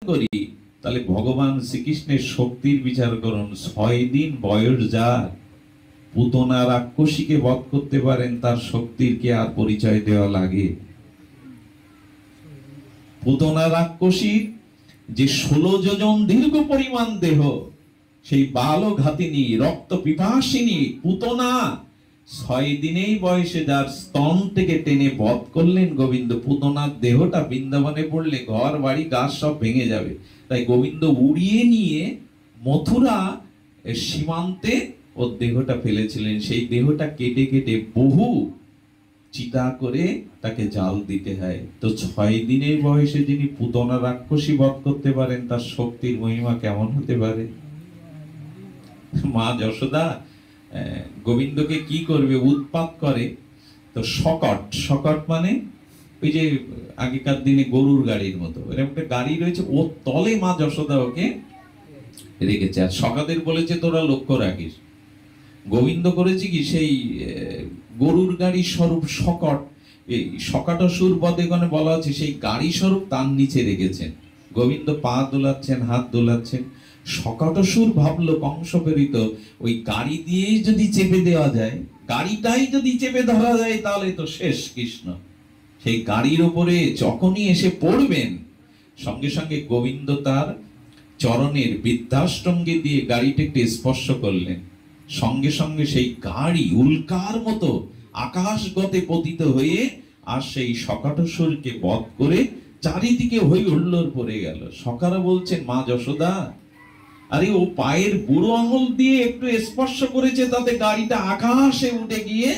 করি, তাহলে ভগবান শ্রীকৃষ্ণের শক্তির বিচার করুন। 6 দিন বয়স যার পুতনা রাক্ষসীকে বধ করতে পারেন, তার শক্তির কি আর পরিচয় দেওয়া লাগে? পুতনা রাক্ষসীর যে 16 যোজন দীর্ঘ পরিমাণ দেহ, সেই বালঘাতিনী রক্ত পিপাসিনী পুতনা 6 দিনেই বয়সে যার স্তন থেকে টেনে বধ করলেন গোবিন্দ। পুতনার দেহটা বৃন্দাবনে পড়লে ঘর বাড়ি গাছ সব ভেঙে যাবে, তাই গোবিন্দ উড়িয়ে নিয়ে মথুরা সীমান্তে ওর দেহটা ফেলেছিলেন। সেই দেহটা কেটে কেটে বহু চিতা করে তাকে জাল দিতে হয়। তো 6 দিনের বয়সে যিনি পুতনা রাক্ষসী বধ করতে পারেন, তার শক্তির মহিমা কেমন হতে পারে? মা যশোদা গোবিন্দকে কি করবে, উৎপাত করে। তো শকট মানে ওই যে আগেকার দিনে গরুর গাড়ির মতো এরকম একটা গাড়ি রয়েছে, ওর তলে মা যশোদা ওকে রেখেছে। আর শকাদের বলেছে তোরা লক্ষ্য রাখিস। গোবিন্দ করেছে কি, সেই গরুর গাড়ি স্বরূপ শকট, এই শকাটাসুর বধে বলা আছে সেই গাড়ি স্বরূপ তার নিচে রেখেছেন। গোবিন্দ পা দোলাচ্ছেন, হাত দোলাচ্ছেন। শকাটাসুর ভাবলো কংস প্রেরিত, ওই গাড়ি দিয়েই যদি চেপে দেওয়া যায়, গাড়িটাই যদি চেপে ধরা যায়, তাহলে তো শেষ কৃষ্ণ। সেই গাড়ির ওপরে যখনই এসে পড়বেন, সঙ্গে সঙ্গে গোবিন্দ তার চরণের বৃদ্ধাষ্টঙ্গে দিয়ে গাড়িটাকে স্পর্শ করলেন। সঙ্গে সঙ্গে সেই গাড়ি উল্কার মতো আকাশগতে পতিত হয়ে আর সেই শকাটাসুরকে বধ করে চারিদিকে হই হুল্লোড় পড়ে গেল। শকারা বলছেন, মা যশোদা, আরে ও পায়ের বুড়ো আঙুল দিয়ে একটু স্পর্শ করেছে, তাতে গাড়িটা আকাশে উঠে গিয়ে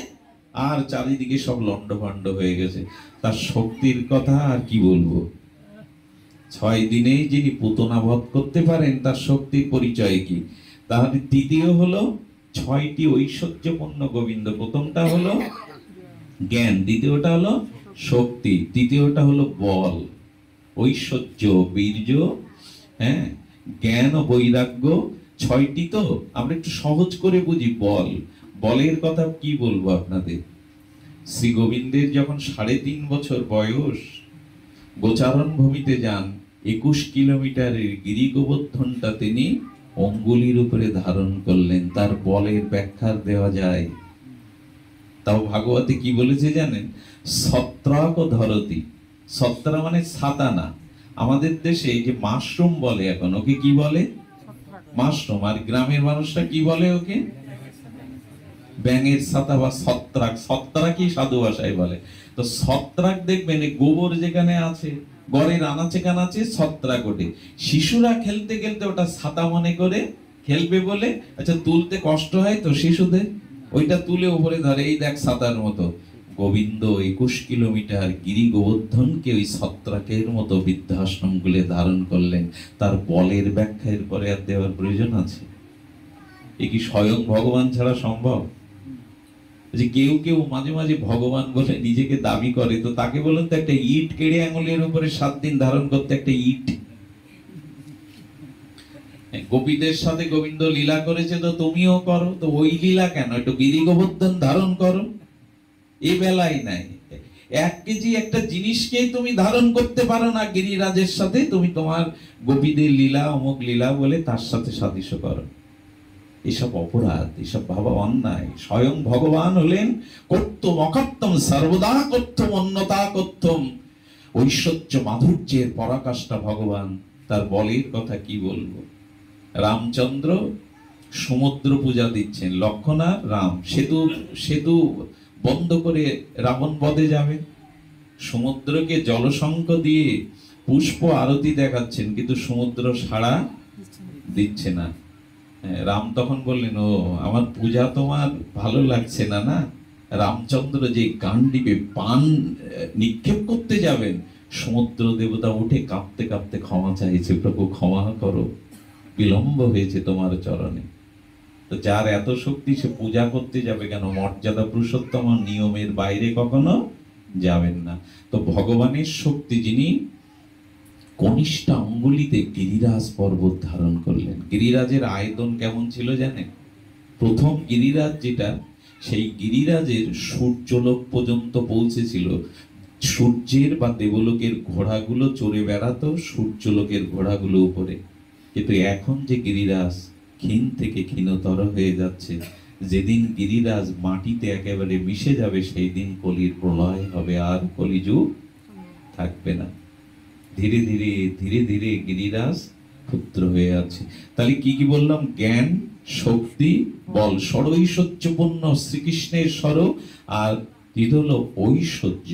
আর চারিদিকে সব লন্ডভন্ড হয়ে গেছে। তার শক্তির কথা আর কি বলবো। 6 দিনেই যিনি পুতনা বধ করতে পারেন, তার শক্তির পরিচয় কি? তাহলে তৃতীয় হলো 6টি ঐশ্বর্যপূর্ণ গোবিন্দ। প্রথমটা হলো জ্ঞান, দ্বিতীয়টা হলো শক্তি, তৃতীয়টা হলো বল। ঐশ্বর্য, বীর্য, হ্যাঁ, জ্ঞান ও বৈরাগ্য, 6টি। তো আমরা একটু সহজ করে বুঝি। বলের কথা কি বলবো আপনাদের। শ্রী গোবিন্দের যখন 3.5 বছর বয়স, গোচারণ ভূমিতে যান, 21 কিলোমিটারের গিরি গোবর্ধনটা তিনি অঙ্গুলির উপরে ধারণ করলেন। তার বলের ব্যাখ্যা দেওয়া যায়। তাও ভাগবতে কি বলেছে জানেন? ছত্রাক ধরতি। ছত্রা মানে ছাতা না, আমাদের দেশে এই যে মাশরুম বলে, এখন ওকে কি বলে? মাশরুম। আর গ্রামের মানুষরা কি বলে ওকে? ব্যাঙের ছাতা বা ছত্রাক। ছত্রাকই সাধু ভাষায় বলে। তো ছত্রাক দেখবেন গোবর যেখানে আছে, গড়ের আনাচে কানাচে ছত্রাক ওঠে। শিশুরা খেলতে খেলতে ওটা ছাতা মনে করে খেলবে বলে, আচ্ছা তুলতে কষ্ট হয় তো শিশুদের, ওইটা তুলে উপরে ধরে, এই দেখ ছাতার মতো। গোবিন্দ 21 কিলোমিটার গিরি গোবর্ধনকে ওই ছত্রাকের মতো বৃদ্ধাশ্রম গুলে ধারণ করলেন। তার বলের ব্যাখ্যা এরপরে আর দেওয়ার প্রয়োজন আছে? এ কি স্বয়ং ভগবান ছাড়া সম্ভব? যে কেউ কেউ মাঝে মাঝে ভগবান বলে নিজেকে দাবি করে, তো তাকে বলুন তো একটা ইট কেড়ে আঙুলের উপরে 7 দিন ধারণ করতে, একটা ইট। গোপীদের সাথে গোবিন্দ লীলা করেছে, তো তুমিও করো। তো ওই লীলা কেন? একটু গিরি গোবর্ধন ধারণ করো। এ বেলায় নাই, 1 কেজি একটা জিনিসকে তুমি ধারণ করতে পারো না গিরিরাজের সাথে, তুমি তোমার গোপীদের লীলা অমুক লীলা বলে তার সাথে সাদৃশ্য করো। এসব অপরাধ, এসব ভাবা অন্যায়। স্বয়ং ভগবান হলেন কর্তম অকর্তম সর্বদা কর্তম অন্যতা কর্তম, ঐশ্বর্য মাধুর্যের পরাকাষ্ঠা ভগবান। তার বলের কথা কি বলবো। রামচন্দ্র সমুদ্র পূজা দিচ্ছেন, লক্ষ্মণ আর রাম সেতু বন্ধ করে রাবণ বধে যাবে। সমুদ্রকে জলশঙ্খ দিয়ে পুষ্প আরতি দেখাচ্ছেন, কিন্তু সমুদ্র সাড়া দিচ্ছে না। রাম তখন বললেন, ও আমার পূজা তোমার ভালো লাগছে না? না, রামচন্দ্র যে গান্ডিবে পান নিক্ষেপ করতে যাবেন, সমুদ্র দেবতা উঠে কাঁপতে কাঁপতে ক্ষমা চাইছে, প্রভু ক্ষমা করো, বিলম্ব হয়েছে তোমার চরণে। তো যার এত শক্তি, সে পূজা করতে যাবে কেন? মর্যাদা পুরুষোত্তম, নিয়মের বাইরে কখনো যাবেন না। তো ভগবানের শক্তি, যিনি কনিষ্ঠ অঙ্গুলিতে গিরিরাজ পর্বত ধারণ করলেন। গিরিরাজের আয়তন কেমন ছিল জানেন? প্রথম গিরিরাজ যেটা, সেই গিরিরাজের সূর্যলোক পর্যন্ত পৌঁছেছিল সূর্যের বা দেবলোকের ঘোড়াগুলো চড়ে বেড়াতো সূর্যলোকের ঘোড়াগুলো উপরে। কিন্তু এখন যে গিরিরাজ ক্ষীণ থেকে ক্ষীণতর হয়ে যাচ্ছে, যেদিন গিরিরাজ মাটিতে একেবারে মিশে যাবে সেই দিন কলির প্রলয় হবে, আর কলিযুগ থাকবে না। ধীরে ধীরে ধীরে ধীরে গিরিরাজ ক্ষুদ্র হয়ে আছে। তাহলে কি কি বললাম? জ্ঞান, শক্তি, বল, ষড়ৈশ্বর্যপূর্ণ শ্রীকৃষ্ণের স্বর, আর কি হলো? ঐশ্বর্য।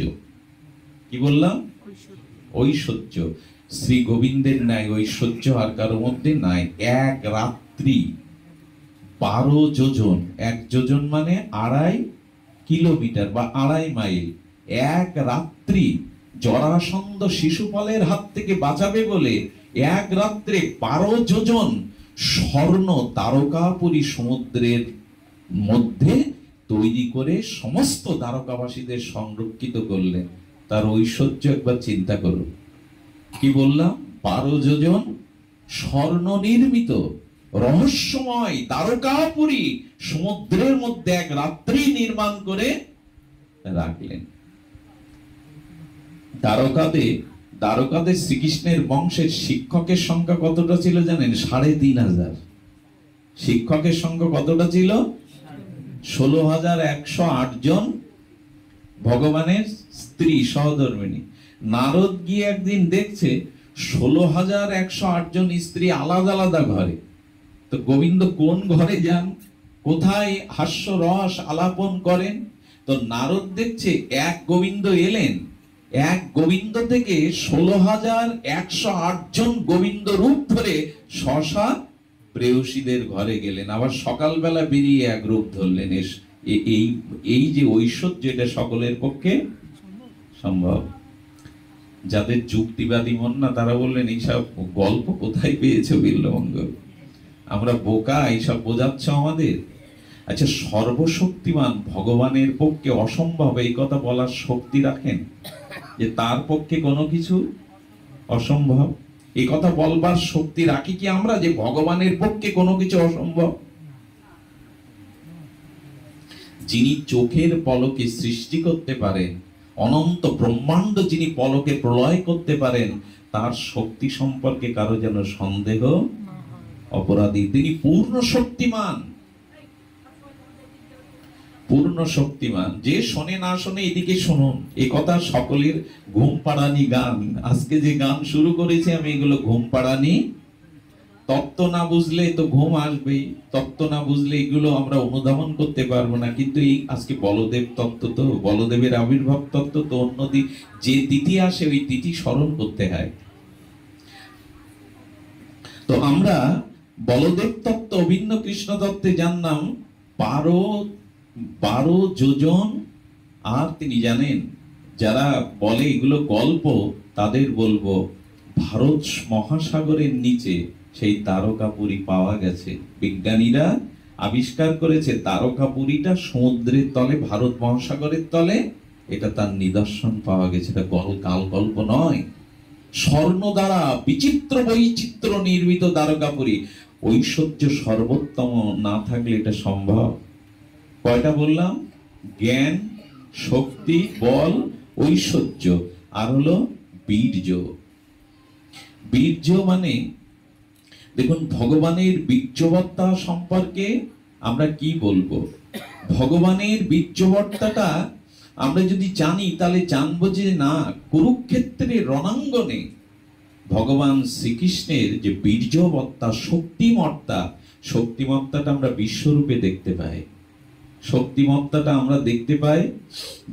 কি বললাম? ঐশ্বর্য। শ্রী গোবিন্দের ন্যায় ঐশ্বর্য আর কারোর মধ্যে নাই। এক রাত্রি 12 যোজন, 1 যোজন মানে 2.5 কিলোমিটার বা 2.5 মাইল। এক রাত্রি জরাসন্ধ শিশুপালের হাত থেকে বাঁচাবে বলে এক রাত্রে 12 যোজন স্বর্ণ তারকাপুরী সমুদ্রের মধ্যে তৈরি করে সমস্ত দ্বারকাবাসীদের সংরক্ষিত করলেন। তার ঐশ্বর্য একবার চিন্তা করুন। কি বললাম? 12 যোজন স্বর্ণ নির্মিত রহস্যময় দ্বারকাপুরী সমুদ্রের মধ্যে এক রাত্রি নির্মাণ করে রাখলেন। দ্বারকাতে শ্রীকৃষ্ণের বংশের শিক্ষকের সংখ্যা কতটা ছিল জানেন? 3,500। শিক্ষকের সংখ্যা কতটা ছিল? 16,108 জন ভগবানের স্ত্রী সহধর্মিণী। নারদ গিয়ে একদিন দেখছে 16,108 জন স্ত্রী আলাদা আলাদা ঘরে। তো গোবিন্দ কোন ঘরে যান, কোথায় হাস্য রস আলাপন করেন? তো নারদ দেখছে এক গোবিন্দ এলেন, এক গোবিন্দ থেকে 16,108 জন গোবিন্দ রূপ ধরে শশা প্রেয়সীদের ঘরে গেলেন। আবার সকালবেলা বেরিয়ে এক রূপ ধরলেন। এই যে ঐশ্বর্য, এটা সকলের পক্ষে সম্ভব। যাদের যুক্তিবাদী মন না, তারা বললেন এইসব গল্প কোথায় পেয়েছো বিল্লমঙ্গল, আমরা বোকা, এইসব বোঝাচ্ছ আমাদের। আচ্ছা, সর্বশক্তিমান ভগবানের পক্ষে অসম্ভব এই কথা বলার শক্তি রাখেন, যে তার পক্ষে কোনো কিছু অসম্ভব? এই কথা বলবার শক্তি রাখি কি আমরা, যে ভগবানের পক্ষে কোনো কিছু অসম্ভব? যিনি চোখের পলকে সৃষ্টি করতে পারেন, অনন্ত ব্রহ্মাণ্ড যিনি পলকে প্রলয় করতে পারেন, তার শক্তি সম্পর্কে কারো যেন সন্দেহ অপরাধী। তিনি পূর্ণ শক্তিমান, পূর্ণ শক্তিমান। যে শোনে না শোনে এদিকে শুনুন, এই কথা সকলের ঘুম পাড়ানি গান। আজকে যে গান শুরু করেছি আমি, এগুলো ঘুম পাড়ানি। তত্ত্ব না বুঝলে তো ঘুম আসবেই, তত্ত্ব না বুঝলে এগুলো আমরা অনুধাবন করতে পারবো না। কিন্তু এই আজকে বলদেব তত্ত্ব, তো বলদেবের আবির্ভাব তত্ত্ব, তো অন্যদিন যে তিথি আসে ওই তিথি স্মরণ করতে হয়। তো আমরা বলদেব তত্ত্ব অভিন্ন কৃষ্ণ তত্ত্বে জানলাম 12 যোজন। আর তিনি জানেন, যারা বলে এগুলো গল্প, তাদের বলবো ভারত মহাসাগরের নিচে সেই তারকাপুরী পাওয়া গেছে। বিজ্ঞানীরা আবিষ্কার করেছে তারকাপুরীটা সমুদ্রের তলে, ভারত মহাসাগরের তলে। এটা তার নিদর্শন পাওয়া গেছে। এটা কাল গল্প নয়। স্বর্ণ দ্বারা বিচিত্র বৈচিত্র্য নির্মিত দ্বারকাপুরী। ঐশ্বর্য সর্বোত্তম না থাকলে এটা সম্ভব? কয়টা বললাম? জ্ঞান, শক্তি, বল, ঐশ্বর্য, আর হলো বীর্য। বীর্য মানে দেখুন, ভগবানের বীর্যবত্তা সম্পর্কে আমরা কি বলবো? ভগবানের বীর্যবত্তাটা আমরা যদি জানি, তাহলে জানবো যে না, কুরুক্ষেত্রের রণাঙ্গনে ভগবান শ্রীকৃষ্ণের যে বীর্যবত্তা, শক্তিমত্তাটা আমরা বিশ্বরূপে দেখতে পাই। শক্তিমত্তাটা আমরা দেখতে পাই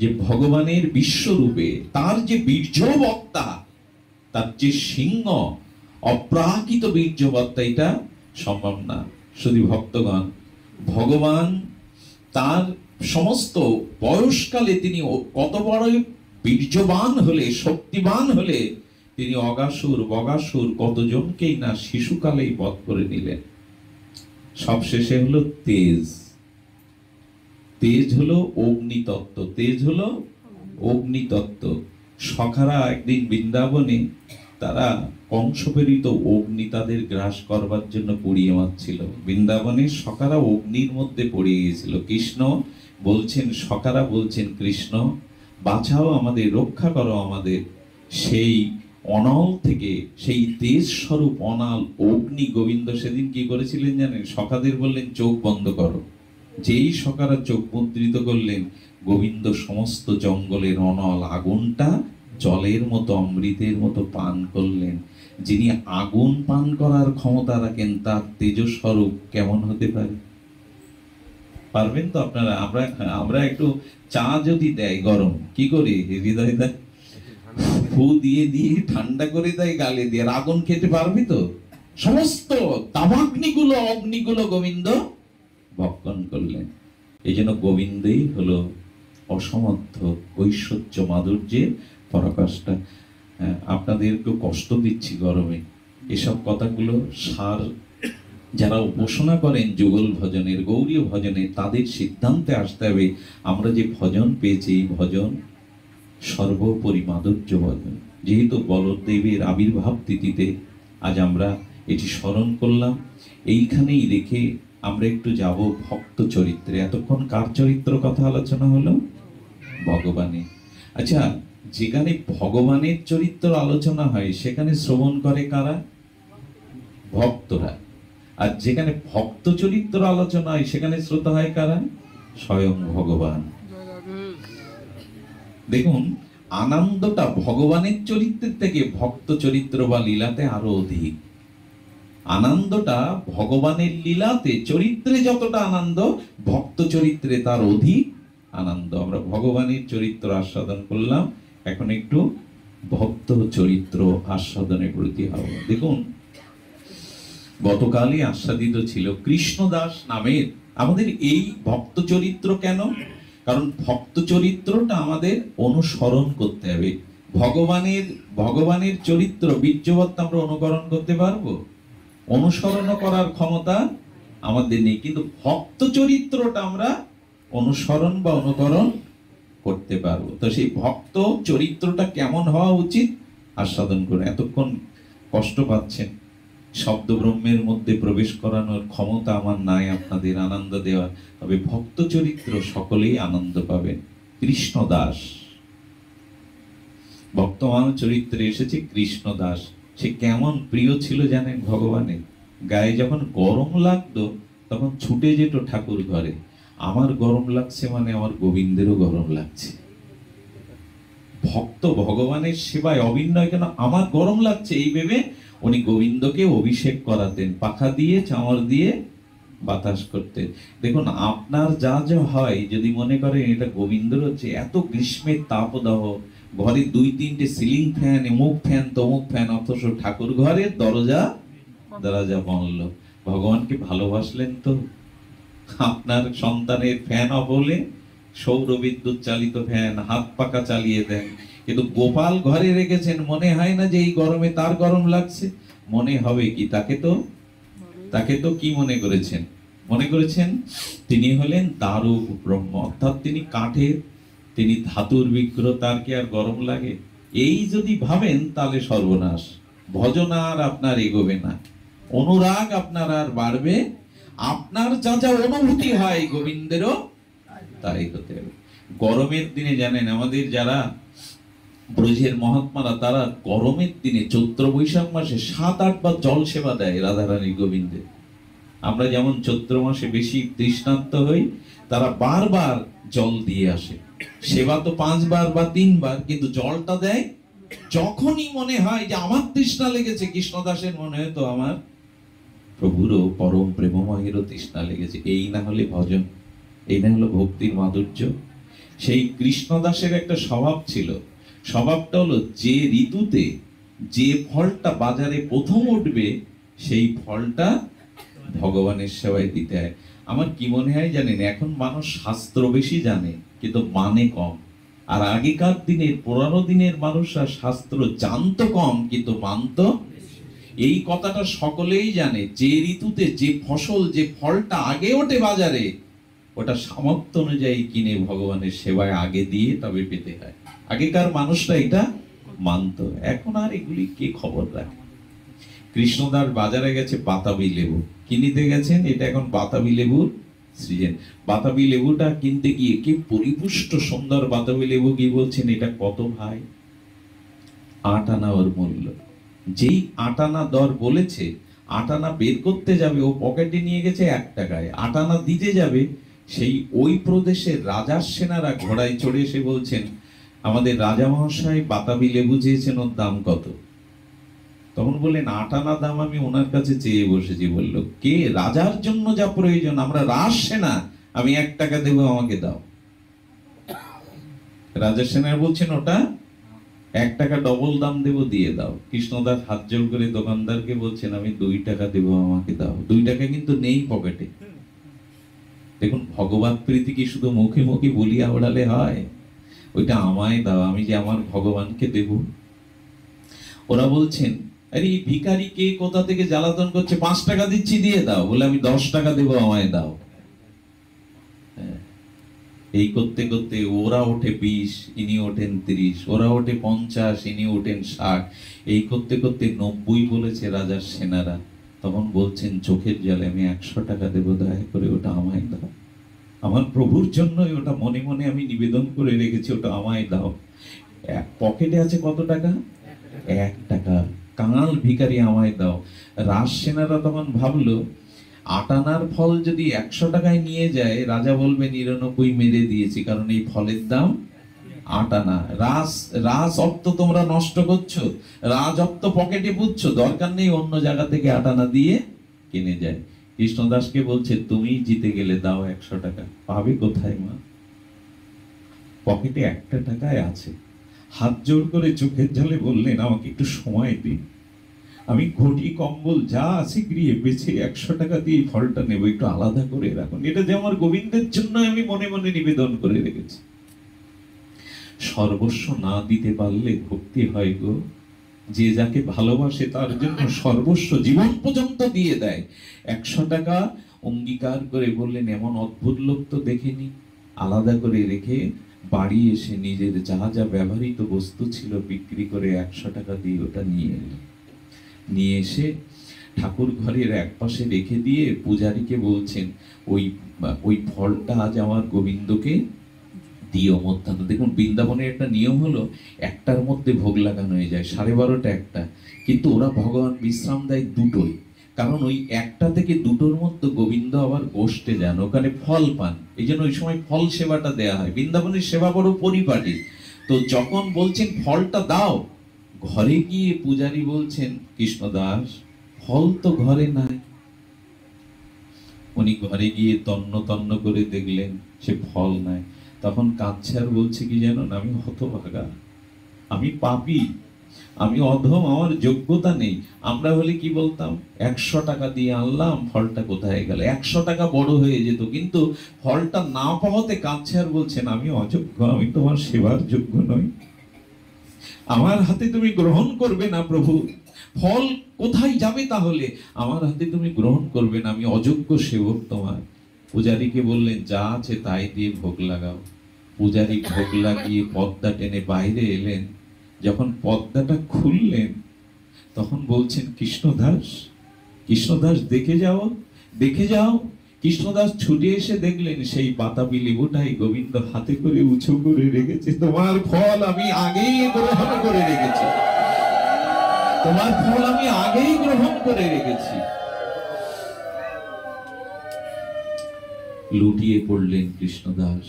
যে ভগবানের বিশ্বরূপে তার যে বীর্যবত্তা, তার যে সিংহ অপ্রাকৃত বীর্যবত্তা, এটা সম্ভব না। শুধু ভক্তগণ, ভগবান তার সমস্ত বয়সকালে তিনি কত বড় বীর্যবান হলে, শক্তিবান হলে, তিনি অগাসুর বগাসুর কতজনকেই না শিশুকালেই বধ করে নিলেন। সবশেষে হলো তেজ। তেজ হলো অগ্নিতত্ত্ব, তেজ হলো অগ্নিতত্ত্ব। সখারা একদিন বৃন্দাবনে, তারা কংসপ্রেরিত অগ্নি তাদের গ্রাস করবার জন্য পুড়িয়ে মারছিল। বৃন্দাবনের সখারা অগ্নির মধ্যে পড়ে গিয়েছিল। কৃষ্ণ বলছেন, সখারা বলছেন, কৃষ্ণ বাঁচাও আমাদের, রক্ষা করো আমাদের সেই অনল থেকে, সেই তেজ স্বরূপ অনাল অগ্নি। গোবিন্দ সেদিন কি করেছিলেন জানেন? সখাদের বললেন চোখ বন্ধ করো, যেই সখারা চোখ মুদ্রিত করলেন, গোবিন্দ সমস্ত জঙ্গলের অনল আগুনটা জলের মতো অমৃতের মতো পান করলেন। যিনি আগুন পান করার ক্ষমতা রাখেন তার তেজস্বরূপ কেমন হতে পারে? পারবেন তো আপনারা? আমরা আমরা একটু চা যদি দেয় গরম, কি করি? হৃদয় দেয়, ফু দিয়ে দিয়ে ঠান্ডা করে দেয় গালে দিয়ে। আর আগুন খেতে পারবি তো? সমস্ত তাবাগ্নিগুলো অগ্নিগুলো গোবিন্দ ভক্ষণ করলেন। এই জন্য গোবিন্দই হলো অসমর্থ ঐশ্বর্য মাধুর্যের পরাকাষ্ঠা। আপনাদেরকে কষ্ট দিচ্ছি গরমে, এসব কথাগুলো সার যারা উপাসনা করেন যুগল ভজনের, গৌরীয় ভজনের, তাদের সিদ্ধান্তে আসতে হবে আমরা যে ভজন পেয়েছি এই ভজন সর্বোপরি মাধুর্য ভজন। যেহেতু বলদেবের আবির্ভাব তিথিতে আজ আমরা এটি স্মরণ করলাম, এইখানেই রেখে আমরা একটু যাব ভক্ত চরিত্রে। এতক্ষণ কার চরিত্র কথা আলোচনা হলো? ভগবানের। আচ্ছা, যেখানে ভগবানের চরিত্র আলোচনা হয় সেখানে শ্রবণ করে কারা? ভক্তরা। আর যেখানে ভক্ত চরিত্র আলোচনা হয় সেখানে শ্রোতা হয় কারা? স্বয়ং ভগবান। দেখুন, আনন্দটা ভগবানের চরিত্রের থেকে ভক্ত চরিত্র বা লীলাতে আরো অধিক। আনন্দটা ভগবানের লীলাতে চরিত্রে যতটা আনন্দ, ভক্ত চরিত্রে তার অধিক আনন্দ। আমরা ভগবানের চরিত্র আস্বাদন করলাম, এখন একটু ভক্ত চরিত্র আস্বাদনের প্রতি হব। দেখুন, গতকালই আস্বাদিত ছিল কৃষ্ণদাস নামের আমাদের এই ভক্ত চরিত্র। কেন? কারণ ভক্ত চরিত্রটা আমাদের অনুসরণ করতে হবে। ভগবানের চরিত্র বীর্যবৎ আমরা অনুকরণ করতে পারবো? অনুসরণ করার ক্ষমতা আমাদের নেই, কিন্তু ভক্ত চরিত্রটা আমরা অনুসরণ বা অনুকরণ করতে পারবো। তো সেই ভক্ত চরিত্রটা কেমন হওয়া উচিত আস্বাদন করে। এতক্ষণ কষ্ট পাচ্ছেন, শব্দ ব্রহ্মের মধ্যে প্রবেশ করানোর ক্ষমতা আমার নাই আপনাদের আনন্দ দেওয়া, তবে ভক্ত চরিত্র সকলেই আনন্দ পাবেন। কৃষ্ণদাস বর্তমান চরিত্রে এসেছে কৃষ্ণদাস। সে কেমন প্রিয় ছিল জানেন ভগবানের? গায়ে যখন গরম লাগতো তখন ছুটে যেত ঠাকুর ঘরে। আমার গরম লাগছে মানে আমার গোবিন্দেরও গরম লাগছে। ভক্ত ভগবানের সেবায় অভিনয়, কেন আমার গরম লাগছে এই ভেবে উনি গোবিন্দকে অভিষেক করাতেন, পাখা দিয়ে চামর দিয়ে বাতাস করতেন। দেখুন, আপনার যা যা হয় যদি মনে করেন এটা গোবিন্দর হচ্ছে, এত গ্রীষ্মের তাপদাহ, ঘরে 2-3টে সিলিং ফ্যান, অমুক ফ্যান তমুক ফ্যান, অথচ ঠাকুর ঘরের দরজা বন্ধ। ভগবানকে ভালোবাসলেন তো? আপনার সন্তানের ফ্যান অফ হলে সৌর বিদ্যুৎ চালিত ফ্যান হাত পাকা চালিয়ে দেন, কিন্তু গোপাল ঘরে রেখেছেন, মনে হয় না যে এই গরমে তার গরম লাগছে? মনে হবে কি? তাকে তো কি মনে করেছেন? মনে করেছেন তিনি হলেন দারুক ব্রহ্ম, অর্থাৎ তিনি কাঠের, তিনি ধাতুর বিগ্রহ, তার কি আর গরম লাগে? এই যদি ভাবেন তাহলে সর্বনাশ। ভজন আর আপনার এগোবে না, অনুরাগ আপনার আর বাড়বে, আপনার যা যা অনুভূতি হয় গোবিন্দেরও তাই হতে হবে। গরমের দিনে জানেন আমাদের যারা ব্রজের মহাত্মারা, তারা গরমের দিনে চৈত্র বৈশাখ মাসে 7-8 বার জল সেবা দেয় রাধারানী গোবিন্দের। আমরা যেমন চৈত্র মাসে বেশি তৃষ্ণার্ত হই, তারা বারবার জল দিয়ে আসে। সেবা তো 5 বার বা 3 বার, কিন্তু জলটা দেয় যখনই মনে হয় যে আমার তৃষ্ণা লেগেছে। কৃষ্ণদাসের মনে হয় তো আমার প্রভুরও পরম প্রেমময়েরও তৃষ্ণা লেগেছে। এই না হলে ভজন, এই না হলো ভক্তির মাধুর্য। সেই কৃষ্ণদাসের একটা স্বভাব ছিল, স্বভাবটা হলো যে ঋতুতে যে ফলটা বাজারে প্রথম উঠবে সেই ফলটা ভগবানের সেবায় দিতে হয়। আমার কি মনে হয় জানেন, এখন মানুষ শাস্ত্র বেশি জানে কিন্তু মানে কম। আর আগেকার দিনের পুরানো দিনের মানুষরা শাস্ত্র জানতো কম কিন্তু মানতো। এই কথাটা সকলেই জানে, যে ঋতুতে যে ফসল যে ফলটা আগে ওঠে বাজারে, ওটা সামর্থ্য অনুযায়ী কিনে ভগবানের সেবায় আগে দিয়ে তবে পেতে হয়। আগেকার মানুষরা এটা মানতো, এখন আর এগুলি কে খবর রাখে? কৃষ্ণদাস বাজারে গেছে বাতাবি লেবু কিনিতে গেছেন, এটা এখন বাতাবি লেবুর সৃজন। বাতাবি লেবুটা কিনতে গিয়ে কি পরিপুষ্ট সুন্দর বাতাবি লেবু, কি বলছেন এটা কত ভাই? 8 আনা ওর মূল্য। যেই 8 আনা দর বলেছে, 8 আনা বের করতে যাবে, ও পকেটে নিয়ে গেছে 1 টাকায়। 8 আনা দিতে যাবে, সেই ওই প্রদেশের রাজার সেনারা ঘোড়ায় চড়ে এসে বলছেন, আমাদের রাজা মহাশয় বাতাবি লেবু চেয়েছেন, ওর দাম কত? তখন বললেন 8 আনা দাম আমি ওনার কাছে চেয়ে বসেছি। বলল, কে? রাজার জন্য যা প্রয়োজন, আমরা রাজ সেনা, আমি 1 টাকা দেবো, আমাকে দাও। রাজার সেনা বলছেন ওটা 1 টাকা ডবল দাম দেবো, দিয়ে দাও। কৃষ্ণদাস হাত জোড় করে দোকানদারকে বলছেন, আমি 2 টাকা দেবো, আমাকে দাও। 2 টাকা কিন্তু নেই পকেটে। দেখুন, ভগবত প্রীতি কি শুধু মুখে মুখে বলিয়া ওড়ালে হয়? ওইটা আমায় দাও, আমি যে আমার ভগবানকে দেব। ওরা বলছেন, আরে এই ভিখারি কে কোথা থেকে জ্বালাতন করছে, 5 টাকা দিচ্ছি, দিয়ে দাও। বলে, আমি 10 টাকা দেবো, আমায় দাও। এই করতে করতে ওরা ওঠে 20, ইনি ওঠেন 30, ওরা ওঠে 50, ইনি ওঠেন 60। এই করতে করতে 90 বলেছে রাজার সেনারা। তখন বলছেন চোখের জলে, আমি 100 টাকা দেবো, দয়া করে ওটা আমায় দাও। আমার প্রভুর জন্যই ওটা মনে মনে আমি নিবেদন করে রেখেছি, ওটা আমায় দাও। পকেটে আছে কত টাকা? 1 টাকা। কাঙাল ভিখারি, আমায় দাও। রাজ সেনারা তখন ভাবলো, 8 আনার ফল যদি 100 টাকায় নিয়ে যায়, রাজা বলবে 99 মেরে দিয়েছি, কারণ এই ফলের দাম 8 আনা। রাজ অর্থ তোমরা নষ্ট করছো, রাজ অর্থ পকেটে পুচ্ছ, দরকার নেই, অন্য জায়গা থেকে 8 আনা দিয়ে কিনে যায়। কৃষ্ণদাসকে বলছে, তুমি জিতে গেলে, দাও 100 টাকা। পাবে কোথায় মা? পকেটে 1 টাকায় আছে। হাত জোড় করে চোখের জলে বললেন, আমাকে একটু সময় দিন, আমি ঘটি কম্বল যা আছে গৃহে বেছে 100 টাকা দিয়ে ফলটা নেব, একটু আলাদা করে রাখুন। এটা যে আমার গোবিন্দের জন্য আমি মনে মনে নিবেদন করে রেখেছি। সর্বস্ব না দিতে পারলে ভক্তি হয় গো। যে যাকে ভালোবাসে তার জন্য সর্বস্ব জীবন পর্যন্ত দিয়ে দেয়। 100 টাকা অঙ্গীকার করে বললেন, এমন অদ্ভুত লোক তো দেখিনি। আলাদা করে রেখে বাড়ি এসে নিজের যা যা ব্যবহৃত বস্তু ছিল বিক্রি করে 100 টাকা দিয়ে ওটা নিয়ে এলেন। নিয়ে এসে ঠাকুর ঘরের একপাশে রেখে দিয়ে পূজারীকে বলছেন, ওই ফলটা আজ আমার গোবিন্দকে দিও মধ্যাহ্ন। দেখুন, বৃন্দাবনের একটা নিয়ম হলো, 1টার মধ্যে ভোগ লাগানো হয়ে যায়, 12:30 1টা, কিন্তু ওরা ভগবান বিশ্রাম দেয় 2টোয়। কারণ ওই 1টা থেকে 2টোর মধ্যে গোবিন্দ আবার গোষ্ঠে যান, ওখানে ফল পান, এই জন্য ওই সময় ফল সেবাটা দেয়া হয়। বৃন্দাবনের সেবা বড় পরিপাটি। তো যখন বলছেন ফলটা দাও, ঘরে গিয়ে পূজারী বলছেন, কৃষ্ণদাস ফল তো ঘরে নাই। উনি ঘরে গিয়ে তন্ন তন্ন করে দেখলেন সে ফল নাই। তখন কাঁদছে আর বলছে কি জানো, আমি হতভাগা, আমি পাপী, আমি অধম, আমার যোগ্যতা নেই। আমরা হলে কি বলতাম, 100 টাকা দিয়ে আনলাম, ফলটা কোথায় গেল? 100 টাকা বড় হয়ে যেত, কিন্তু ফলটা না পাওয়াতে কাঁদছে আর বলছেন, আমি অযোগ্য, আমি তোমার সেবার যোগ্য নই, আমার হাতে তুমি গ্রহণ করবে না প্রভু, ফল কোথায় যাবে তাহলে? আমার হাতে তুমি গ্রহণ করবে না, আমি অযোগ্য সেবক তোমার। পূজারীকে বললেন, যা আছে তাই দিয়ে ভোগ লাগাও। পূজারী ভোগ লাগিয়ে পর্দা টেনে বাইরে এলেন। যখন পর্দাটা খুললেন, তখন বলছেন, কৃষ্ণদাস, কৃষ্ণদাস দেখে যাও, দেখে যাও। কৃষ্ণদাস ছুটে এসে দেখলেন সেই বাতাবি লেবুটাই গোবিন্দ হাতে করে উঁচু করে রেখেছে। তোমার ফল আমি আগেই গ্রহণ করে রেখেছি, তোমার ফল আমি আগেই গ্রহণ করে রেখেছি। লুটিয়ে পড়লেন কৃষ্ণদাস।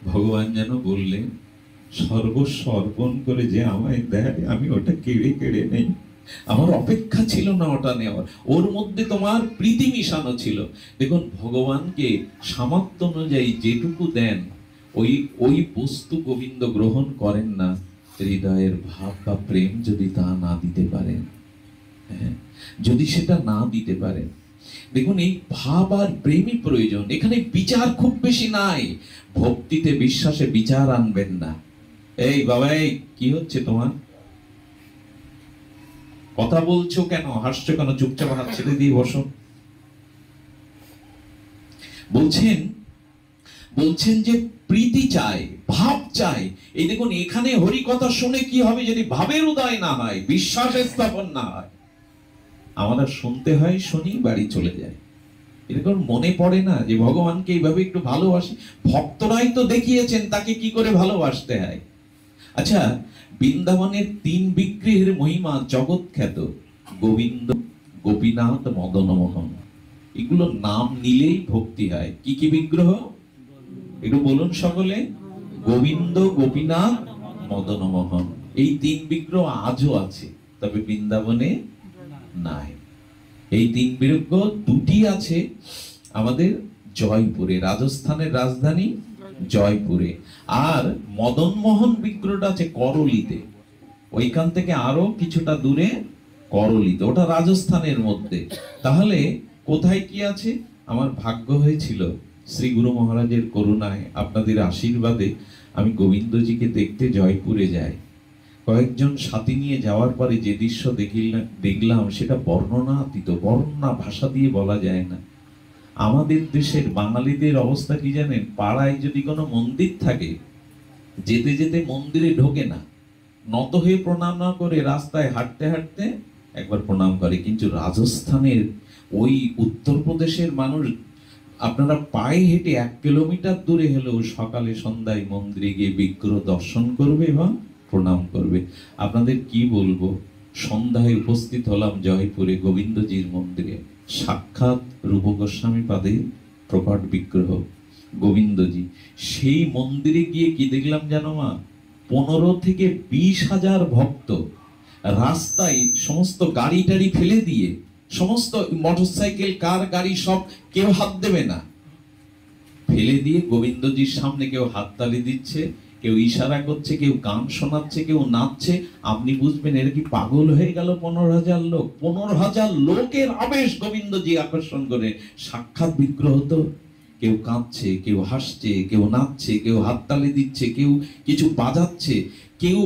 ভগবান যেন বললেন, সর্বস্ব অর্পণ করে যে আমায় দেয়, আমি ওটা কেড়ে কেড়ে নেই। আমার অপেক্ষা ছিল না ওটা নেওয়ার, ওর মধ্যে তোমার প্রীতি মিশানো ছিল। দেখুন, ভগবানকে সামর্থ্য অনুযায়ী যেটুকু দেন, ওই বস্তু গোবিন্দ গ্রহণ করেন না হৃদয়ের ভাব বা প্রেম যদি তা না দিতে পারেন। হ্যাঁ, যদি সেটা না দিতে পারেন। দেখুন, এই ভাব আর প্রেমই প্রয়োজন, এখানে বিচার খুব বেশি নাই। ভক্তিতে বিশ্বাসে বিচার আনবেন না। এই বাবা, এই কি হচ্ছে তোমার? কথা বলছো কেন, হাসছো কেন? চুপচাপ হাত ছেড়ে দিয়ে বসো। বলছেন যে প্রীতি চাই, ভাব চাই। এই দেখুন, এখানে হরি কথা শুনে কি হবে যদি ভাবের উদয় না হয়, বিশ্বাসের স্থাপন না হয়? আমরা শুনতে হয়, শুনি, বাড়ি চলে যায়। এরকম মনে পড়ে না যে ভগবানকে এইভাবে একটু ভালোবাসি? ভক্তরাই তো দেখিয়েছেন তাকে কি করে ভালোবাসতে হয়। আচ্ছা, বৃন্দাবনের 3 বিগ্রহের মহিমা জগৎ খ্যাত। গোবিন্দ, গোপীনাথ, মদন মোহন। এগুলো নাম নিলেই ভক্তি হয়। কি কি বিগ্রহ একটু বলুন সকলে? গোবিন্দ, গোপীনাথ, মদন মোহন। এই 3 বিগ্রহ আজও আছে, তবে বৃন্দাবনে নাই। এই 3 বিগ্রহ দুটি আছে আমাদের জয়পুরে, রাজস্থানের রাজধানী জয়পুরে। আর মদন মোহন বিগ্রহটা আছে করলিতে, ওইখান থেকে আরো কিছুটা দূরে করলিতে, ওটা রাজস্থানের মধ্যে। তাহলে কোথায় কি আছে? আমার ভাগ্য হয়েছিল শ্রী গুরু মহারাজের করুণায়, আপনাদের আশীর্বাদে আমি গোবিন্দজিকে দেখতে জয়পুরে যাই। কয়েকজন সাথী নিয়ে যাওয়ার পরে যে দৃশ্য দেখলাম সেটা বর্ণনাতীত, বর্ণনা ভাষা দিয়ে বলা যায় না। আমাদের দেশের বাঙালিদের অবস্থা কি জানেন? পাড়ায় যদি কোনো মন্দির থাকে, যেতে যেতে মন্দিরে ঢোকে না, নত হয়ে প্রণাম না করে রাস্তায় হাঁটতে হাঁটতে একবার প্রণাম করে। কিন্তু রাজস্থানের ওই উত্তরপ্রদেশের মানুষ, আপনারা পায়ে হেঁটে 1 কিলোমিটার দূরে হলেও সকালে সন্ধ্যায় মন্দিরে গিয়ে বিগ্রহ দর্শন করবে এবং প্রণাম করবে। আপনাদের কি বলবো, সন্ধ্যায় উপস্থিত হলাম জয়পুরে গোবিন্দজির মন্দিরে। সাক্ষাৎ রূপ গোস্বামী পাদের প্রকট বিগ্রহ গোবিন্দজি। সেই মন্দিরে গিয়ে কি দেখলাম জানো মা? 15 থেকে 20 হাজার ভক্ত রাস্তায় সমস্ত গাড়ি টাড়ি ফেলে দিয়ে, সমস্ত মোটরসাইকেল, কার, গাড়ি সব, কেউ হাত দেবে না, ফেলে দিয়ে গোবিন্দজির সামনে কেউ হাততালি দিচ্ছে, কেউ ইশারা করছে, কেউ গান শোনাচ্ছে, কেউ নাচছে। আপনি বুঝবেন এরা কি পাগল হয়ে গেল? 15,000 লোক, 15,000 লোকের আবেশ গোবিন্দজি আকর্ষণ করে। সাক্ষাৎ বিগ্রহ তো। কেউ কাঁদছে, কেউ হাসছে, কেউ নাচছে, কেউ হাততালি দিচ্ছে, কেউ কিছু বাজাচ্ছে, কেউ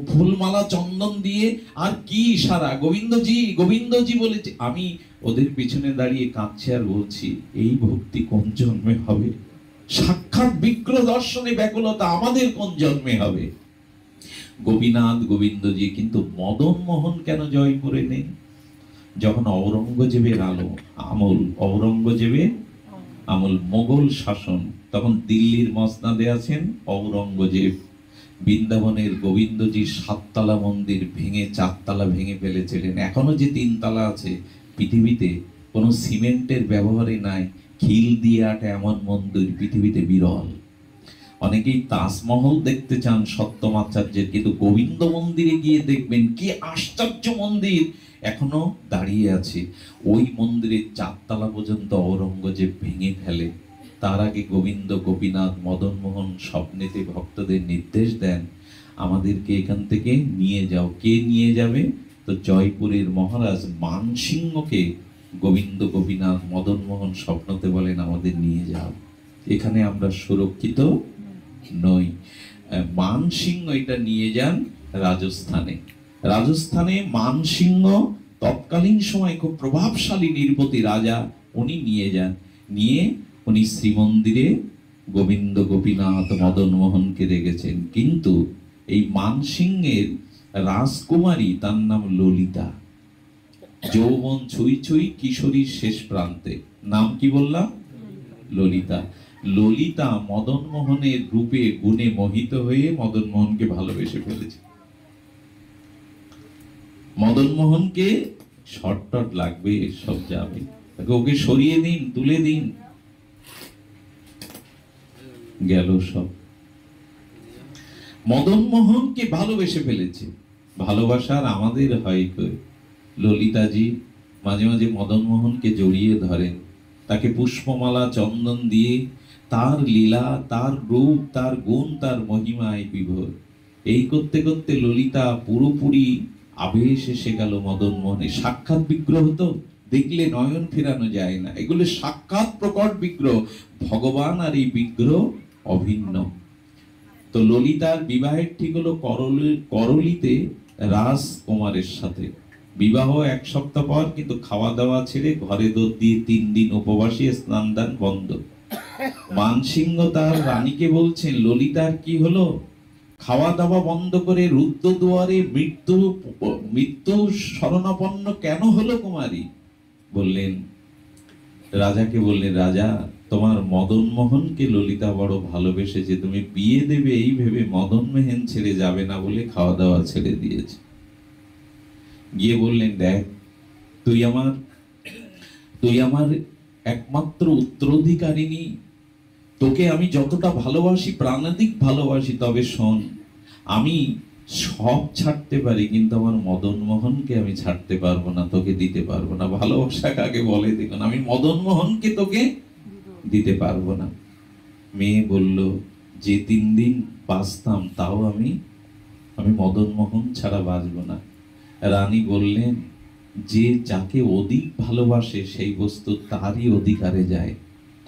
ফুলমালা চন্দন দিয়ে, আর কি ইশারা, গোবিন্দজি গোবিন্দজি বলেছে। আমি ওদের পিছনে দাঁড়িয়ে কাঁদছি আর বলছি, এই ভক্তি কোন জন্মে হবে? সাক্ষাৎ বিগ্রহ দর্শনে ব্যাকুলতা আমাদের কোন জন্মে হবে? গোপীনাথ, গোবিন্দজি। কিন্তু মদন মোহন কেন জয়পুরে নেই? যখন ঔরঙ্গজেবের আমল, ঔরঙ্গজেবের আমল, মোগল শাসন, তখন দিল্লির মসনাদে আছেন ঔরঙ্গজেব। বৃন্দাবনের গোবিন্দজির 7 তলা মন্দির ভেঙে 4 তলা ভেঙে ফেলেছিলেন। এখনো যে 3 তলা আছে, পৃথিবীতে কোনো সিমেন্টের ব্যবহারই নাই, খিল দিয়ে আটা এমন মন্দির পৃথিবীতে বিরল। অনেকেই তাজমহল দেখতে চান সত্যম আচার্যের, কিন্তু গোবিন্দ মন্দিরে গিয়ে দেখবেন কি আশ্চর্য মন্দির এখনো দাঁড়িয়ে আছে। ওই মন্দিরের 4 তলা পর্যন্ত ঔরঙ্গজেব ভেঙে ফেলে। তার আগে গোবিন্দ, গোপীনাথ, মদন মোহন স্বপ্নেতে ভক্তদের নির্দেশ দেন, আমাদেরকে এখান থেকে নিয়ে যাও। কে নিয়ে যাবে? তো জয়পুরের মহারাজ মানসিংহকে গোবিন্দ, গোপীনাথ, মদন মোহন স্বপ্নতে বলেন, আমাদের নিয়ে যাও, এখানে আমরা সুরক্ষিত নই। মানসিংহ এটা নিয়ে যান রাজস্থানে। রাজস্থানে মানসিংহ তৎকালীন সময় খুব প্রভাবশালী নির্পতি রাজা, উনি নিয়ে যান। নিয়ে উনি শ্রীমন্দিরে গোবিন্দ, গোপীনাথ, মদন মোহনকে রেখেছেন। কিন্তু এই মানসিংহের রাজকুমারী, তার নাম ললিতা। যৌবন ছুঁই ছুঁই, কিশোরীর শেষ প্রান্তে। নাম কি বললাম? ললিতা। ললিতা মদন মোহনের রূপে গুণে মোহিত হয়ে মদন মোহনকে ভালোবেসে ফেলেছে। মদন মোহনকে শর্টট লাগবে, সব যাবে, ওকে সরিয়ে দিন, তুলে দিন, গেল সব। মদন মোহনকে ভালোবেসে ফেলেছে। ভালোবাসার আমাদের হয় কই? ললিতাজি মাঝে মাঝে মদন মোহনকে জড়িয়ে ধরেন, তাকে পুষ্পমালা চন্দন দিয়ে তার লীলা, তার রূপ, তার গুণ, তার মহিমায় বিভোর। এই করতে করতে ললিতা পুরোপুরি আবেশ এসে গেল মদন মোহনে। সাক্ষাৎ বিগ্রহ তো, দেখলে নয়ন ফেরানো যায় না। এগুলো সাক্ষাৎ প্রকট বিগ্রহ, ভগবান আর এই বিগ্রহ অভিন্ন। তো ললিতার বিবাহের ঠিক হলো করলিতে রাজকুমারের সাথে। বিবাহ 1 সপ্তাহ পর, কিন্তু খাওয়া দাওয়া ছেড়ে ঘরে দৌড় দিয়ে 3 দিন উপবাসী, স্নান দান বন্ধ। মানসিংহ তার রানীকে বলছেন, ললিতার কি হলো? খাওয়া দাওয়া বন্ধ করে রুদ্ধ দুয়ারে মৃত্যু শরণাপন্ন কেন হলো কুমারী? বললেন, রাজাকে বললেন, রাজা তোমার মদন মোহনকে ললিতা বড় ভালোবেসেছে, তুমি বিয়ে দেবে এই ভেবে মদন মোহন ছেড়ে যাবে না বলে খাওয়া দাওয়া ছেড়ে দিয়েছে। গিয়ে বললেন, দেখ তুই আমার তুই আমার একমাত্র উত্তরাধিকারিণী, তোকে আমি যতটা ভালোবাসি, প্রাণাধিক ভালোবাসি, তবে শোন, আমি সব ছাড়তে পারি কিন্তু আমার মদন মোহনকে আমি ছাড়তে পারবো না, তোকে দিতে পারবো না। ভালোবাসা কাকে বলে দেখুন, আমি মদন মোহনকে তোকে দিতে পারবো না। মেয়ে বলল, যে 3 দিন বাঁচতাম তাও আমি মদন মোহন ছাড়া বাঁচবো না। রানী বললেন, যে যাকে অধিক ভালোবাসে সেই বস্তু তারই অধিকারে যায়।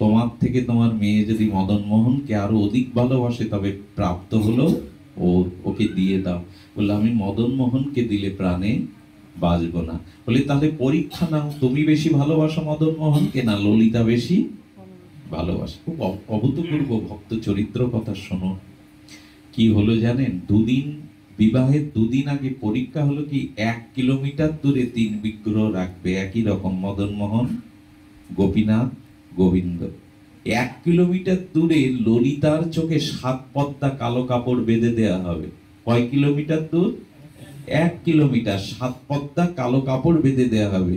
তোমার থেকে তোমার মেয়ে যদি মদন মোহনকে আরো অধিক ভালোবাসে তবে প্রাপ্ত হলো ওকে দিয়ে দাও। বললে, আমি মদন মোহনকে দিলে প্রাণে বাঁচবো না। বলে, তাহলে পরীক্ষা নাও, তুমি বেশি ভালোবাসো মদন মোহনকে না ললিতা বেশি ভালোবাসে? খুব অভূতপূর্ব ভক্ত চরিত্র কথা শোনো। কি হলো জানেন? বিবাহের 2 দিন আগে পরীক্ষা হলো কি 1 কিলোমিটার দূরে 3 বিগ্রহ রাখবে, একই রকম মদন মোহন, গোপীনাথ, গোবিন্দ। 1 কিলোমিটার দূরে ললিতার চোখে 7 পদ্মা কালো কাপড় বেঁধে দেয়া হবে। কয় কিলোমিটার দূর? 1 কিলোমিটার, 7 পদ্মা কালো কাপড় বেঁধে দেয়া হবে।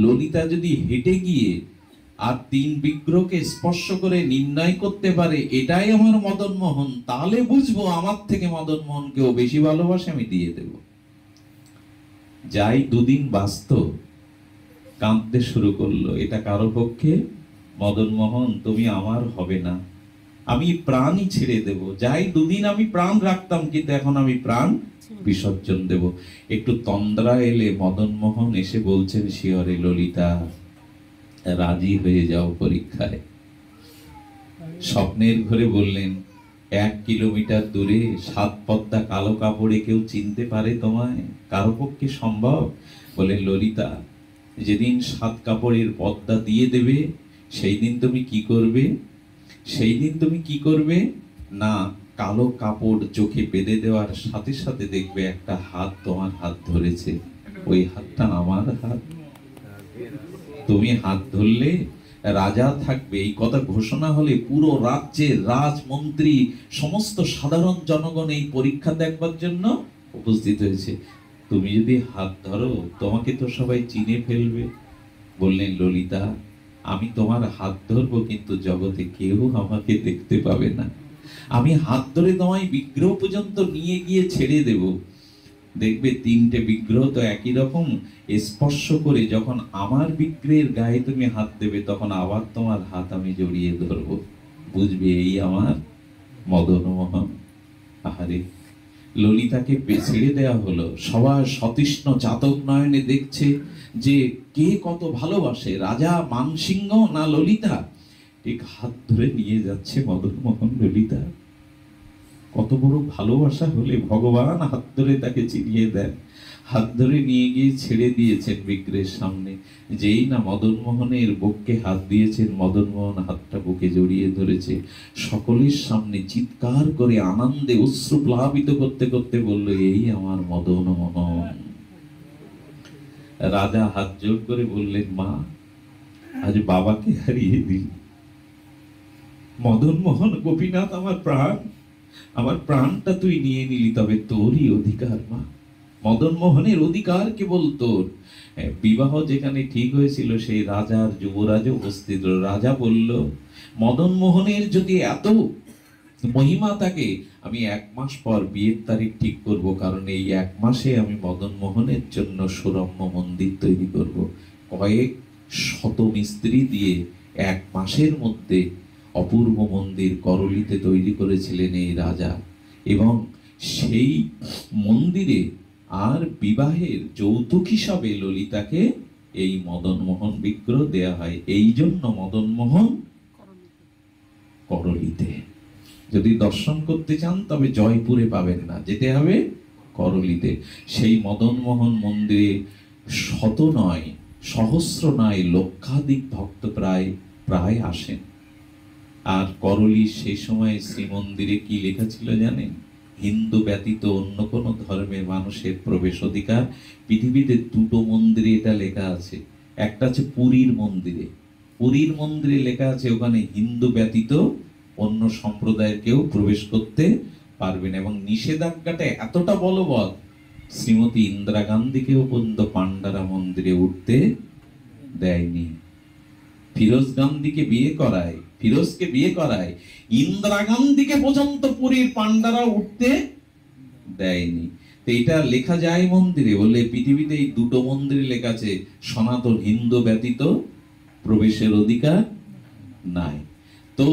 ললিতা যদি হেঁটে গিয়ে আর 3 বিগ্রহকে স্পর্শ করে নির্ণয় করতে পারে এটাই আমার মদন মোহন, তাহলে বুঝবো আমার থেকে মদন মোহনকেও বেশি ভালোবাসে, আমি দিয়ে দেব। যাই 2 দিন বাঁচত, কাঁদতে শুরু করলো, এটা কারো পক্ষে, মদন মোহন তুমি আমার হবে না, আমি প্রাণই ছেড়ে দেব। যাই 2 দিন আমি প্রাণ রাখতাম, কিন্তু এখন আমি প্রাণ বিসর্জন দেব। একটু তন্দ্রা এলে মদন মোহন এসে বলছেন শিয়রে, ললিতা রাজি হয়ে যাও পরীক্ষায়। স্বপ্নের ঘরে বললেন, 1 কিলোমিটার দূরে 7 পদ্মা কালো কাপড়ে কেউ চিনতে পারে তোমায়? কারো পক্ষে সম্ভব? বলেন, ললিতা যেদিন 7 কাপড়ের পদ্মা দিয়ে দেবে সেই দিন তুমি কি করবে? না, কালো কাপড় চোখে বেঁধে দেওয়ার সাথে সাথে দেখবে একটা হাত তোমার হাত ধরেছে, ওই হাতটা আমার হাত। তুমি হাত ধরলে রাজা থাকবে, এই কথা ঘোষণা হলে পুরো রাজ্যের রাজমন্ত্রী সমস্ত সাধারণ জনগণ এই পরীক্ষা দেখবার জন্য উপস্থিত হয়েছে। তুমি যদি হাত ধরো তোমাকে তো সবাই চিনে ফেলবে। বললেন, ললিতা আমি তোমার হাত ধরবো, কিন্তু জগতে কেউ আমাকে দেখতে পাবে না। আমি হাত ধরে তোমায় বিগ্রহ পর্যন্ত নিয়ে গিয়ে ছেড়ে দেব। দেখবে 3টে বিগ্রহ তো একই রকম, স্পর্শ করে যখন আমার বিগ্রহের গায়ে তুমি হাত দেবে তখন আবার তোমার হাত আমি জড়িয়ে ধরবো, বুঝবে এই আমার মদন মোহন। আহারে, ললিতাকে ছেড়ে দেওয়া হলো। সবার সতৃষ্ণ চাতক নয়নে দেখছে যে কে কত ভালোবাসে, রাজা মানসিংহ না ললিতা। ঠিক হাত ধরে নিয়ে যাচ্ছে মদন মোহন ললিতা। কত বড় ভালোবাসা হলে ভগবান হাত ধরে তাকে চিনিয়ে দেন। হাত ধরে নিয়ে গিয়ে ছেড়ে দিয়েছেন বিগ্রহের সামনে। যেই না মদন মোহনের বুকে হাত দিয়েছেন, মদন মোহন হাতটা বুকে জড়িয়ে ধরেছে। সকলের সামনে চিৎকার করে আনন্দে অশ্রু প্লাবিত করতে করতে বলল, এই আমার মদন মোহন। রাজা হাত জোড় করে বললেন, মা আজ বাবাকে হারিয়ে দিল। মদন মোহন, গোপীনাথ আমার প্রাণটা তুই নিয়ে নিলি, তবে তোরই অধিকার মা। মদন মোহনের অধিকার কেবল তোর। বিবাহ যেখানে ঠিক হয়েছিল সেই রাজার যুবরাজ উপস্থিত। রাজা বলল, মদন মোহনের যদি এত মহিমা থাকে, আমি 1 মাস পর বিয়ের তারিখ ঠিক করব, কারণ এই 1 মাসে আমি মদন মোহনের জন্য সুরম্য মন্দির তৈরি করব। কয়েক শত মিস্ত্রি দিয়ে 1 মাসের মধ্যে অপূর্ব মন্দির করলিতে তৈরি করেছিলেন এই রাজা। এবং সেই মন্দিরে আর বিবাহের যৌতুক হিসাবে ললিতাকে এই মদন মোহন বিগ্রহ দেয়া হয়। এই জন্য মদন মোহন করলিতে। যদি দর্শন করতে চান তবে জয়পুরে পাবেন না, যেতে হবে করলিতে। সেই মদন মোহন মন্দিরে শত নয়, সহস্র নয়, লক্ষাধিক ভক্ত প্রায় আসেন। আর করলি সেই সময় শ্রীমন্দিরে কি লেখা ছিল জানেন? হিন্দু ব্যতীত অন্য কোন ধর্মের মানুষের প্রবেশ অধিকার। পৃথিবীতে 2টো মন্দিরে এটা লেখা আছে। একটা আছে পুরীর মন্দিরে, পুরীর মন্দিরে লেখা আছে ওখানে হিন্দু ব্যতীত অন্য সম্প্রদায়ের কেউ প্রবেশ করতে পারবে না, এবং নিষেধাজ্ঞাটা এতটা বলবৎ শ্রীমতী ইন্দিরা গান্ধীকেও পর্যন্ত পান্ডারা মন্দিরে উঠতে দেয়নি। ফিরোজকে বিয়ে করায় ইন্দিরা গান্ধীকে পর্যন্ত পুরীর পান্ডারা উঠতে দেয়নি। তো এটা লেখা যায় মন্দিরে, বলে পৃথিবীতে এই দুটো মন্দিরে লেখা আছে সনাতন হিন্দু ব্যতীত প্রবেশের অধিকার নাই। তো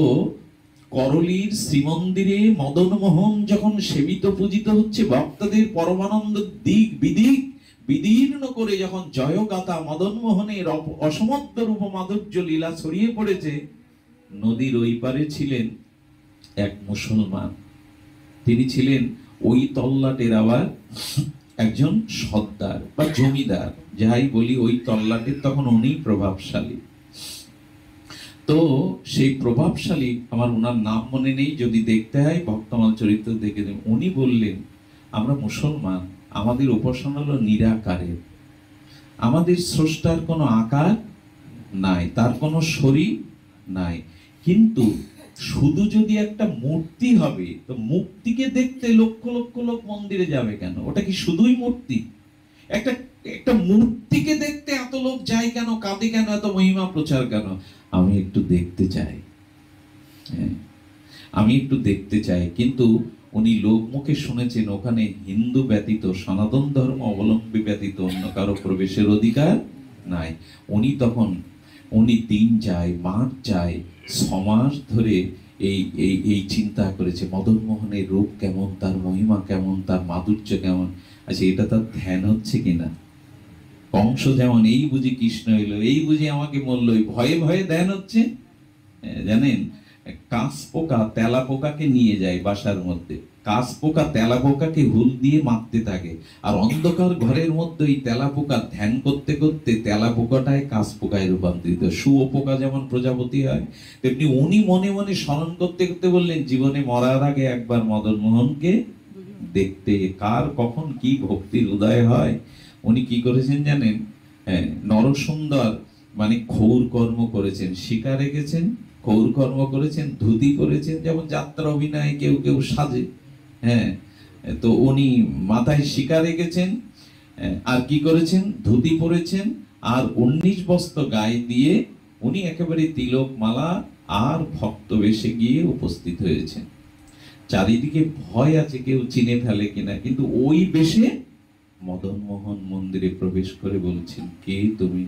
করলির শ্রীমন্দিরে মদন মোহন যখন সেবিত পূজিত হচ্ছে, ভক্তদের পরমানন্দ দিক বিদিক বিদীর্ণ করে যখন জয়গাথা মদন মোহনের অসমত্ব রূপ মাধুর্য লীলা ছড়িয়ে পড়েছে, নদীর ওই পারে ছিলেন এক মুসলমান। তিনি ছিলেন ওই তল্লাটের আবার একজন সর্দার বা জমিদার, যাই বলি ওই তল্লাটের তখন উনি প্রভাবশালী। তো সেই প্রভাবশালী, আমার ওনার নাম মনে নেই, যদি দেখতে হয় ভক্তমাল চরিত্র দেখে দেবেন। উনি বললেন, আমরা মুসলমান, আমাদের উপাসনা হলো নিরাকারের, আমাদের স্রষ্টার কোনো আকার নাই, তার কোনো শরীর নাই, কিন্তু শুধু যদি একটা মূর্তি হবে, তো মূর্তিকে দেখতে লক্ষ লক্ষ লোক মন্দিরে যাবে কেন? ওটা কি শুধুই মূর্তি? একটা একটা মূর্তিকে দেখতে এত লোক যায় কেন, কাঁদে কেন, এত মহিমা প্রচার কেন? আমি একটু দেখতে চাই, আমি একটু দেখতে চাই। কিন্তু উনি লোকমুখে শুনেছেন ওখানে হিন্দু ব্যতীত সনাতন ধর্ম অবলম্বী ব্যতীত অন্য কারো প্রবেশের অধিকার নাই। উনি দিন যায়, মাস যায়, 6 মাস ধরে এই এই এই চিন্তা করেছে মদন মোহনের রূপ কেমন, তার মহিমা কেমন, তার মাধুর্য কেমন। আচ্ছা, এটা তার ধ্যান হচ্ছে কিনা? কংস যেমন এই বুঝি কৃষ্ণ এলো, এই বুঝি আমাকে বললো, ভয়ে ভয়ে ধ্যান হচ্ছে। জানেন, কাঁচ পোকা তেলা পোকাকে নিয়ে যায় বাসার মধ্যে, কাঁচ পোকা তেলা পোকাকে হুল দিয়ে মারতে থাকে, আর অন্ধকার ঘরের মধ্যে ওই তেলা পোকা ধ্যান করতে করতে তেলা পোকাটায় কাঁচ পোকায় রূপান্তরিত। শুয়োপোকা যেমন প্রজাপতি হয়, তেমনি উনি মনে মনে স্মরণ করতে করতে বললেন, জীবনে মরার আগে একবার মদন মোহনকে দেখতে, কার কখন কি ভক্তির উদয় হয়। উনি কি করেছেন জানেন? নরসুন্দর মানে ক্ষৌর কর্ম করেছেন, শিকারে গেছেন, ক্ষৌর কর্ম করেছেন, ধুতি করেছেন, যেমন যাত্রা অভিনয় কেউ কেউ সাজে, তো উনি মাথায় শিকারে গেছেন, আর কি করেছেন, ধুতি পরেছেন, আর 19 বস্ত্র গায়ে দিয়ে উনি একেবারে তিলক মালা আর ভক্ত বেশে গিয়ে উপস্থিত হয়েছেন। চারিদিকে ভয় আছে কেউ চিনে ফেলে কিনা, কিন্তু ওই বেশে মদন মোহন মন্দিরে প্রবেশ করে বলছেন, কে তুমি?